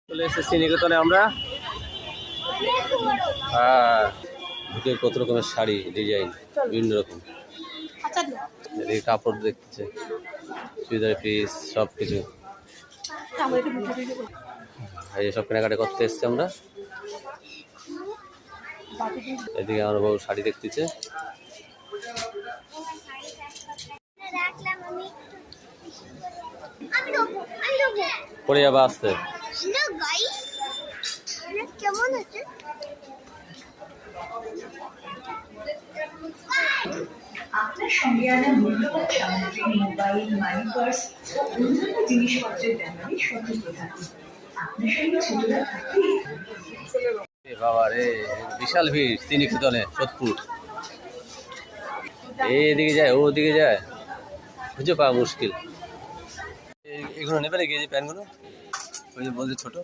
চলে এসেছি নিকেতনে আমরা। ঢুকে কত রকমের শাড়ি ডিজাইন বিভিন্ন রকম কাপড় দেখতেছে, চুড়িদার পিস সব কিছু। এই সব কেনাকাটা করতে এসছি আমরা। এদিকে আমার বউ শাড়ি দেখতেছে। পরে যাবে আসতে। কেমন আছে? আপনার সঙ্গে আনা মূল্যবান সামগ্রী, মোবাইল, মানি পার্স ও অন্যান্য জিনিসপত্রের ব্যাপারে সতর্ক থাকুন। আপনার সঙ্গে ছোটরা থাকলে বাবা রে, বিশাল ভিড় নিকেতনে সোদপুর। এইদিকে যায় ওদিকে যায়, খুঁজে পাওয়া মুশকিল। এগুলো নেবে নাকি? এই যে প্যান্টগুলো ওই যে বলছে ছোট।